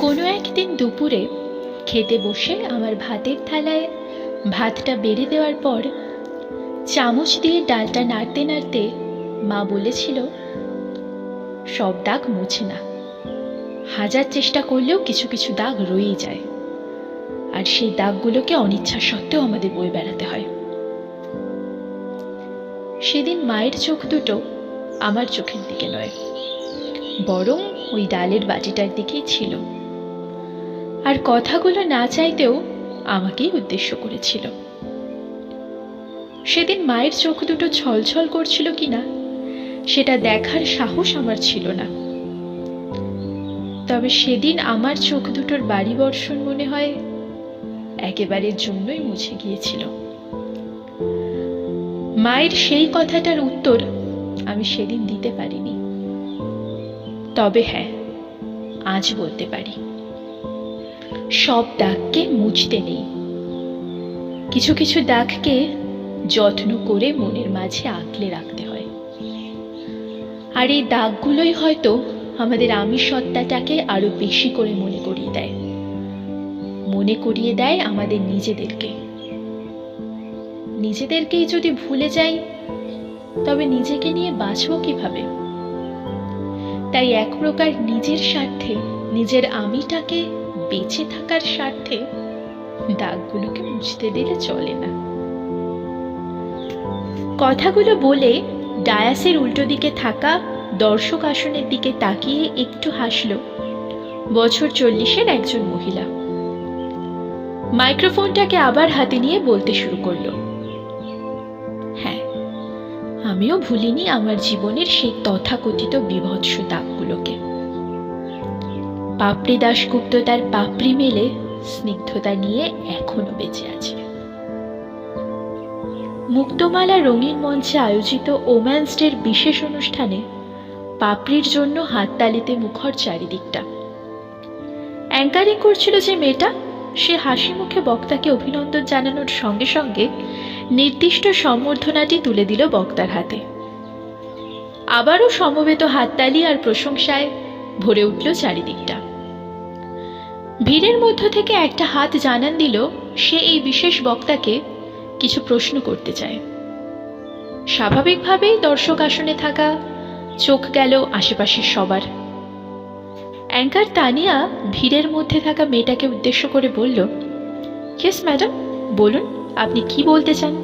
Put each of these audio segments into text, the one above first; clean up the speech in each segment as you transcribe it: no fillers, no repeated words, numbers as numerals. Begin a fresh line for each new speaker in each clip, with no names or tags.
কোনো একদিন দুপুরে খেতে বসে আমার ভাতের থালায় ভাতটা বেড়ে দেওয়ার পর চামচ দিয়ে ডালটা নাড়তে নাড়তে মা বলেছিল, সব দাগ মুছে না, হাজার চেষ্টা করলেও কিছু কিছু দাগ রয়েই যায়, আর সেই দাগগুলোকে অনিচ্ছা সত্ত্বেও আমাদের বয়ে বেড়াতে হয়। সেদিন মায়ের চোখ দুটো আমার চোখের দিকে নয়, বরং ওই ডালের বাটিটার দিকেই ছিল, আর কথাগুলো না চাইতেও আমাকেই উদ্দেশ্য করেছিল। সেদিন মায়ের চোখ দুটো ছলছল করছিল কিনা সেটা দেখার সাহস আমার ছিল না, তবে সেদিন আমার চোখ দুটোর বাড়ি বর্ষণ মনে হয় একেবারের জন্যই মুছে গিয়েছিল। মায়ের সেই কথাটার উত্তর আমি সেদিন দিতে পারিনি, তবে হ্যাঁ, আজ বলতে পারি, সব দাগকে মুছতে নেই, কিছু কিছু দাগকে যত্ন করে মনের মাঝে আঁকলে রাখতে হয়। আর এই দাগগুলোই হয়তো আমাদের আমি সত্তাটাকে আরো বেশি করে মনে করিয়ে দেয় আমাদের নিজেদেরকেই যদি ভুলে যাই তবে নিজেকে নিয়ে বাঁচবো কিভাবে? তাই এক প্রকার নিজের স্বার্থে, নিজের আমিটাকে বেঁচে থাকার স্বার্থে দাগগুলোকে মুছতে দিলে চলে না। কথাগুলো বলে ডায়াসের উল্টো দিকে থাকা দর্শক আসনের দিকে তাকিয়ে একটু হাসল বছর 40-এর একজন মহিলা। মাইক্রোফোনটাকে আবার হাতে নিয়ে বলতে শুরু করলো, হ্যাঁ, আমিও ভুলিনি আমার জীবনের সেই তথাকথিত বীভৎস দাগগুলোকে। পাপড়ি দাশগুপ্ত তার পাপড়ি মেলে স্নিগ্ধতা নিয়ে এখনো বেঁচে আছে। মুক্তমালা রঙিন মঞ্চে আয়োজিত ওম্যান্স ডের বিশেষ অনুষ্ঠানে পাপড়ির জন্য হাততালিতে মুখর চারিদিকটা। অ্যাঙ্কারিং করছিল যে মেয়েটা, সে হাসি মুখে বক্তাকে অভিনন্দন জানানোর সঙ্গে সঙ্গে নির্দিষ্ট সম্বর্ধনাটি তুলে দিল বক্তার হাতে। আবারও সমবেত হাততালি আর প্রশংসায় ভরে উঠল চারিদিকটা। ভিড়ের মধ্য থেকে একটা হাত জানান দিল সে এই বিশেষ বক্তাকে কিছু প্রশ্ন করতে চায়। স্বাভাবিকভাবেই দর্শক আসনে থাকা চোখ গেল আশেপাশের সবার। অ্যাঙ্কার তানিয়া ভিড়ের মধ্যে থাকা মেয়েটাকে উদ্দেশ্য করে বলল, ইয়েস ম্যাডাম, বলুন আপনি কি বলতে চান।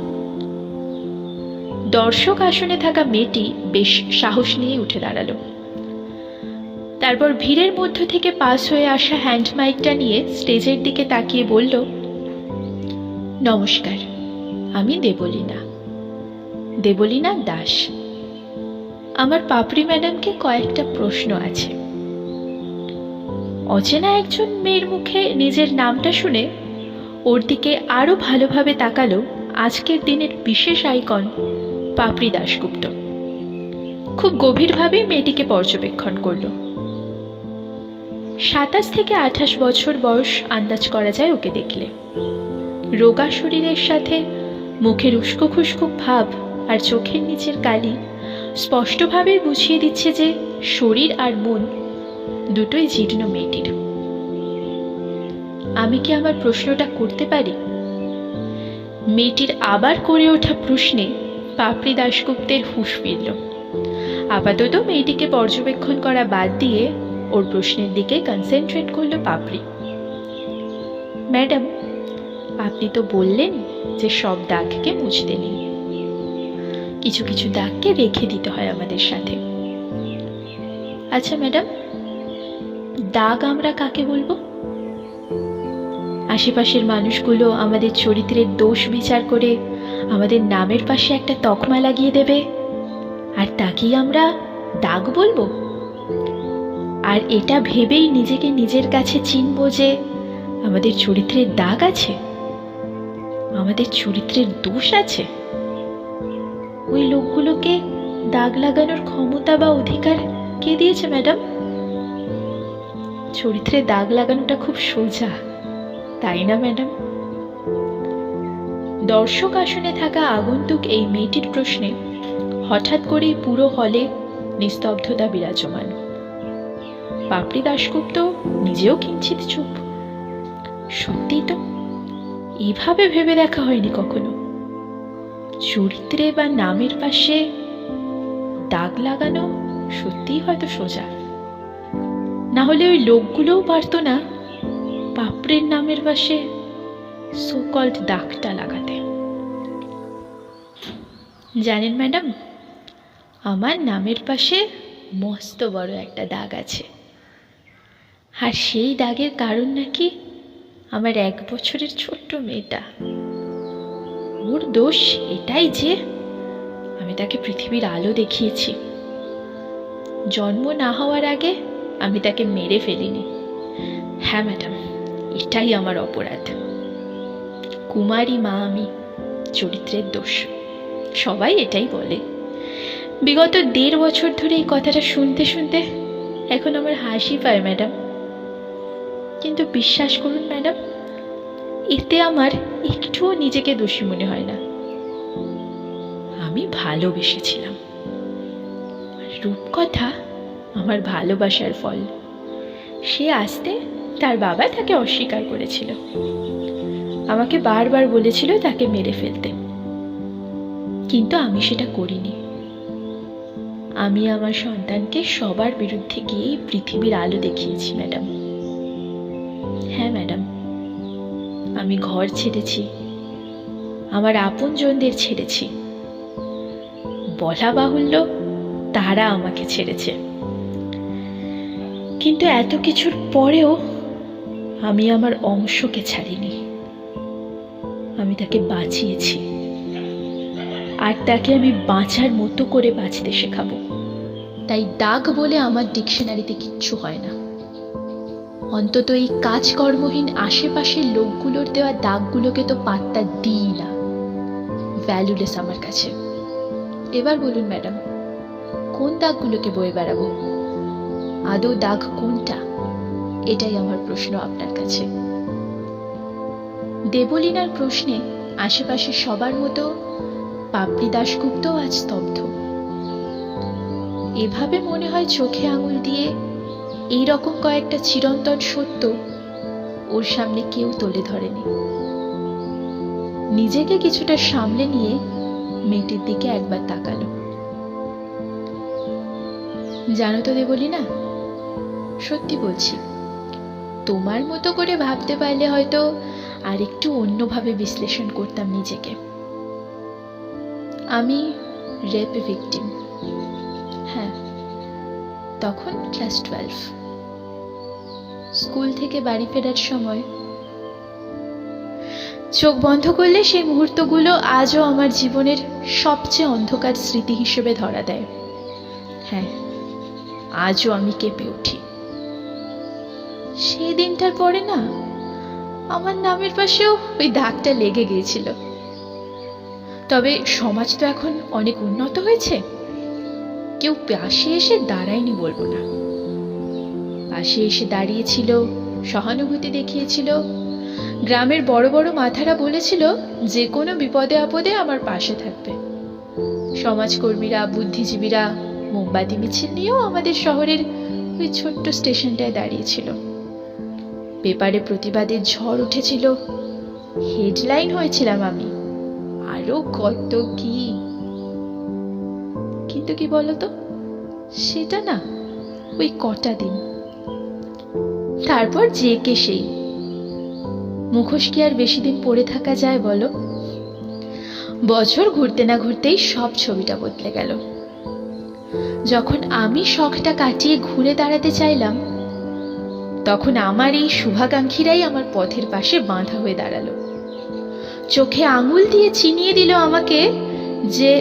দর্শক আসনে থাকা মেয়েটি বেশ সাহস নিয়ে উঠে দাঁড়ালো। তারপর ভিড়ের মধ্য থেকে পাস হয়ে আসা হ্যান্ড মাইকটা নিয়ে স্টেজের দিকে তাকিয়ে বলল, নমস্কার, আমি দেবলীনা দাস। আমার পাপড়ি ম্যাডামকে কয়েকটা প্রশ্ন আছে। অচেনা একজন মেয়ের মুখে নিজের নামটা শুনে ওর দিকে আরো ভালোভাবে তাকালো আজকের দিনের বিশেষ আইকন পাপড়ি দাশগুপ্ত। খুব গভীরভাবে মেয়েটিকে পর্যবেক্ষণ করলো। 27 থেকে 28 বছর বয়স আন্দাজ করা যায় ওকে দেখলে। রোগা শরীরের সাথে মুখের উস্কো খুস্কো ভাব আর চোখের নিচের কালি স্পষ্টভাবে বুঝিয়ে দিচ্ছে যে শরীর আর মন দুটোই জীর্ণ মেয়েটির। আমি কি আমার প্রশ্নটা করতে পারি? মেয়েটির আবার করে ওঠা প্রশ্নে পাপড়ি দাশগুপ্তের হুঁশ ফিরল। আপাতত মেয়েটিকে পর্যবেক্ষণ করা বাদ দিয়ে ওর প্রশ্নের দিকে কনসেন্ট্রেট করলো পাপড়ি। ম্যাডাম, আপনি তো বললেন যে সব দাগকে মুছতে নেই, কিছু কিছু দাগকে রেখে দিতে হয় আমাদের সাথে। আচ্ছা ম্যাডাম, দাগ আমরা কাকে বলবো? আশেপাশের মানুষগুলো আমাদের চরিত্রের দোষ বিচার করে আমাদের নামের পাশে একটা তকমা লাগিয়ে দেবে, আর তাকেই আমরা দাগ বলবো? আর এটা ভেবেই নিজেকে নিজের কাছে চিনব যে আমাদের চরিত্রের দাগ আছে, আমাদের চরিত্রের দোষ আছে। ওই লোকগুলোকে দাগ লাগানোর ক্ষমতা বা অধিকার কে দিয়েছে ম্যাডাম? চরিত্রে দাগ লাগানোটা খুব সোজা, তাই না ম্যাডাম? দর্শক আসনে থাকা আগন্তুক এই মেয়েটির প্রশ্নে হঠাৎ করেই পুরো হলে নিস্তব্ধতা বিরাজমান। পাপড়ি দাশগুপ্ত নিজেও কিঞ্চিত চুপ। সত্যি তো, এভাবে ভেবে দেখা হয়নি কখনো। চরিত্রে বা নামের পাশে দাগ লাগানো সত্যিই হয়তো সোজা, না হলে ওই লোকগুলোও পারতো না পাপড়ির নামের পাশে সো কল্ড দাগটা লাগাতে। জানেন ম্যাডাম, আমার নামের পাশে মস্ত বড় একটা দাগ আছে, আর সেই দাগের কারণ নাকি আমার 1 বছরের ছোট্ট মেয়েটা। ওর দোষ এটাই যে আমি তাকে পৃথিবীর আলো দেখিয়েছি। জন্ম না হওয়ার আগে আমি তাকে মেরে ফেলিনি। হ্যাঁ ম্যাডাম, এটাই আমার অপরাধ। কুমারী মা আমি, চরিত্রের দোষ, সবাই এটাই বলে। বিগত 1.5 বছর ধরে এই কথাটা শুনতে শুনতে এখন আমার হাসি পায় ম্যাডাম। কিন্তু বিশ্বাস করুন ম্যাডাম, এতে আমার একটুও নিজেকে দোষী মনে হয় না। আমি ভালোবেসেছিলাম, রূপকথা আমার ভালোবাসার ফল। সে আসতে তার বাবা তাকে অস্বীকার করেছিল, আমাকে বারবার বলেছিল তাকে মেরে ফেলতে, কিন্তু আমি সেটা করিনি। আমি আমার সন্তানকে সবার বিরুদ্ধে গিয়েই পৃথিবীর আলো দেখিয়েছি ম্যাডাম। হ্যাঁ ম্যাডাম, আমি ঘর ছেড়েছি, আমার আপনজনদের ছেড়েছি, বলা বাহুল্য তারা আমাকে ছেড়েছে। কিন্তু এত কিছুর পরেও আমি আমার অংশকে ছাড়িনি। আমি তাকে বাঁচিয়েছি, আর তাকে আমি বাঁচার মতো করে বাঁচতে শেখাবো। তাই দাগ বলে আমার ডিকশনারিতে কিচ্ছু হয় না। অন্তত এই কাজকর্মহীন আশেপাশের লোকগুলোর দেওয়া দাগগুলোকে তো পাত্তা দিই না, ভ্যালুলেস আমার কাছে। এবার বলুন ম্যাডাম, কোন দাগগুলোকে বয়ে বেড়াবো? আদৌ দাগ কোনটা? এটাই আমার প্রশ্ন আপনার কাছে। দেবলীনার প্রশ্নে আশেপাশে সবার মতো পাপড়ি দাশগুপ্ত আজ স্তব্ধ। এভাবে মনে হয় চোখে আঙুল দিয়ে এইরকম কয়েকটা চিরন্তন সত্য ওর সামনে কেউ তুলে ধরেনি। নিজেকে কিছুটা সামলে নিয়ে মেয়েটির দিকে একবার তাকালো। জানো তো দেবলীনা, সত্যি বলছি, তোমার মতো করে ভাবতে পারলে হয়তো আর একটু অন্যভাবে বিশ্লেষণ করতাম নিজেকে। আমি রেপ ভিকটিম। হ্যাঁ, তখন ক্লাস 12। স্কুল থেকে বাড়ি ফেরার সময় চোখ বন্ধ করলে সেই মুহূর্তগুলো আজও আমার জীবনের সবচেয়ে অন্ধকার স্মৃতি হিসেবে ধরা দেয়। হ্যাঁ, আজও আমি কেঁপে উঠি। সেই দিনটার পরে না, আমার নামের পাশেও ওই দাগটা লেগে গিয়েছিল। তবে সমাজ তো এখন অনেক উন্নত হয়েছে, কেউ পাশে এসে দাঁড়ায়নি বলবো না। পাশে এসে দাঁড়িয়েছিল, সহানুভূতি দেখিয়েছিল। গ্রামের বড় বড় মাথারা বলেছিল যে কোনো বিপদে আপদে আমার পাশে থাকবে। সমাজকর্মীরা, বুদ্ধিজীবীরা মোমবাতি মিছিল নিয়েও আমাদের শহরের ওই ছোট্ট স্টেশনটায় দাঁড়িয়েছিল। পেপারে প্রতিবাদের ঝড় উঠেছিল, হেডলাইন হয়েছিলাম আমি, আরো কত কি। কিন্তু কি বলতো, সেটা না ওই কটা দিন, তারপর যে কে সেই। মুখোশ কি আর বেশি দিন পড়ে থাকা যায় বলো? বছর ঘুরতে না ঘুরতেই সব ছবিটা বদলে গেল। যখন আমি শখটা কাটিয়ে ঘুরে দাঁড়াতে চাইলাম, তখন আমার এই শুভাকাঙ্ক্ষীরাই আমার পথের পাশে বাঁধা হয়ে দাঁড়ালো। চোখে আঙুল দিয়ে চিনিয়ে দিল আমাকে যে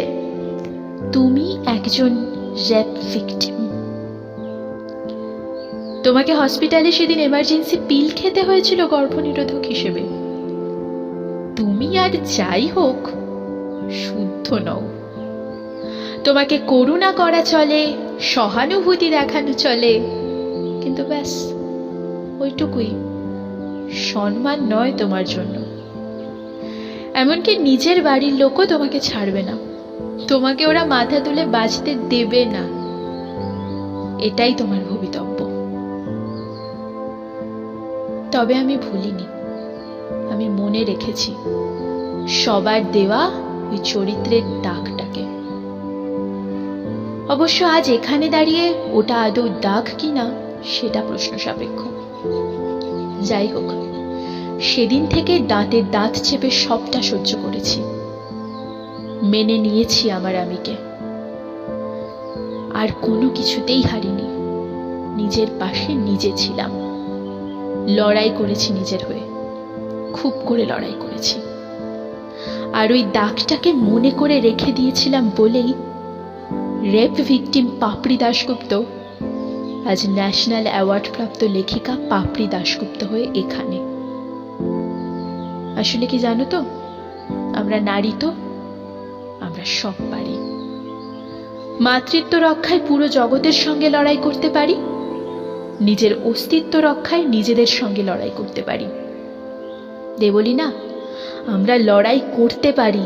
তুমি একজন রেপ ভিকটিম। তোমাকে হসপিটালে সেদিন এমার্জেন্সি পিল খেতে হয়েছিল গর্ভনিরোধক হিসেবে। তুমি আর যাই হোক শুদ্ধ নও। তোমাকে করুণা করা চলে, সহানুভূতি দেখানো চলে, কিন্তু ব্যাস ওইটুকুই, সম্মান নয় তোমার জন্য। এমনকি নিজের বাড়ির লোকও তোমাকে ছাড়বে না, তোমাকে ওরা মাথা তুলে বাঁচতে দেবে না। এটাই তোমার ভবিতব্য। তবে আমি ভুলিনি, আমি মনে রেখেছি সবার দেওয়া ওই চরিত্রের দাগটাকে। অবশ্য আজ এখানে দাঁড়িয়ে ওটা আদৌ দাগ কিনা সেটা প্রশ্ন সাপেক্ষ। যাই হোক, সেদিন থেকে দাঁতের দাঁত চেপে সবটা সহ্য করেছি, মেনে নিয়েছি আমার আমিকে। আর কোনো কিছুতেই হারিনি, নিজের পাশে নিজে ছিলাম, লড়াই করেছি নিজের হয়ে, খুব করে লড়াই করেছি। আর ওই দাগটাকে মনে করে রেখে দিয়েছিলাম বলেই রেপ ভিকটিম পাপড়ি দাশগুপ্ত আজ ন্যাশনাল অ্যাওয়ার্ড প্রাপ্ত লেখিকা পাপড়ি দাশগুপ্ত হয়ে এখানে। আসলে কি জানো তো, আমরা নারী তো, আমরা সব পারি। মাতৃত্ব রক্ষায় পুরো জগতের সঙ্গে লড়াই করতে পারি, নিজের অস্তিত্ব রক্ষায় নিজেদের সঙ্গে লড়াই করতে পারি। বলি না, আমরা লড়াই করতে পারি।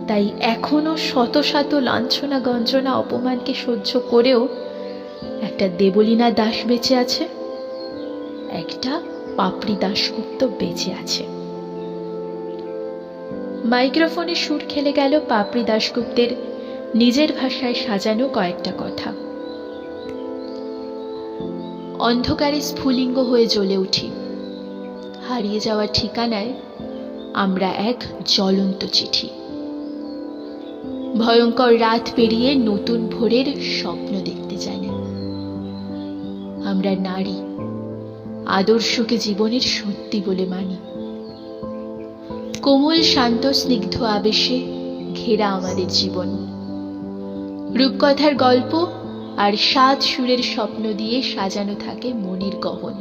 তাই এখনো শত শত লাঞ্ছনা গঞ্জনা অপমানকে সহ্য করেও একটা দেবলীনা দাস বেঁচে আছে, একটা পাপড়ি দাশগুপ্ত বেঁচে আছে। মাইক্রোফোনে সুর খেলে গেল পাপড়ি দাশগুপ্তের নিজের ভাষায় সাজানো কয়েকটা কথা। অন্ধকারে স্ফুলিঙ্গ হয়ে জ্বলে উঠি, হারিয়ে যাওয়ার ঠিকানায় আমরা এক জ্বলন্ত চিঠি। ভয়ঙ্কর রাত পেরিয়ে নতুন ভোরের স্বপ্ন দেখতে জানি। আমরা নারী, আদর্শকে জীবনের সত্যি বলে মানি। কোমল শান্ত স্নিগ্ধ আবেশে ঘেরা আমাদের জীবন। রূপকথার গল্প আর সাত সুরের স্বপ্ন দিয়ে সাজানো থাকে মনের গহন।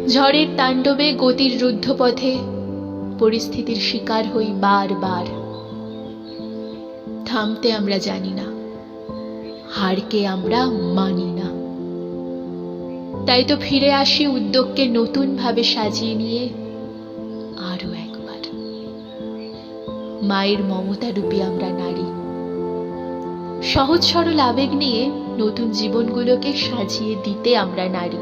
ঝড়ের তাণ্ডবে গতির রুদ্ধপথে পরিস্থিতির শিকার হই বারবার। থামতে আমরা জানি না, হারকে আমরা মানি না। তাই তো ফিরে আসি উদ্যোগকে নতুন ভাবে সাজিয়ে নিয়ে আরো একবার। মায়ের মমতা রূপী আমরা নারী, সহজ সরল আবেগ নিয়ে নতুন জীবনগুলোকে সাজিয়ে দিতে আমরা নারী।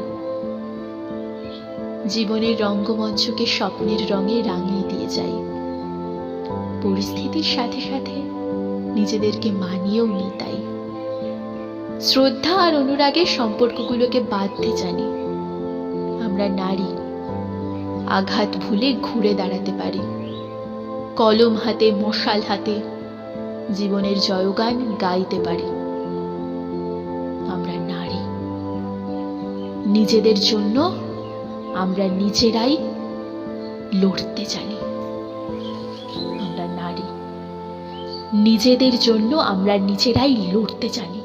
জীবনের রঙ্গমঞ্চকে স্বপ্নের রঙে রাঙিয়ে দিয়ে যাই। পরিস্থিতির সাথে সাথে নিজেদেরকে মানিয়েও নিই। তাই শ্রদ্ধা আর অনুরাগের সম্পর্কগুলোকে বাঁধতে জানি। আমরা নারী, আঘাত ভুলে ঘুরে দাঁড়াতে পারি। কলম হাতে, মশাল হাতে জীবনের জয়গান গাইতে পারি। আমরা নারী, নিজেদের জন্য আমরা নিজেরাই লড়তে জানি। আমরা নারী, নিজেদের জন্য আমরা নিজেরাই লড়তে জানি।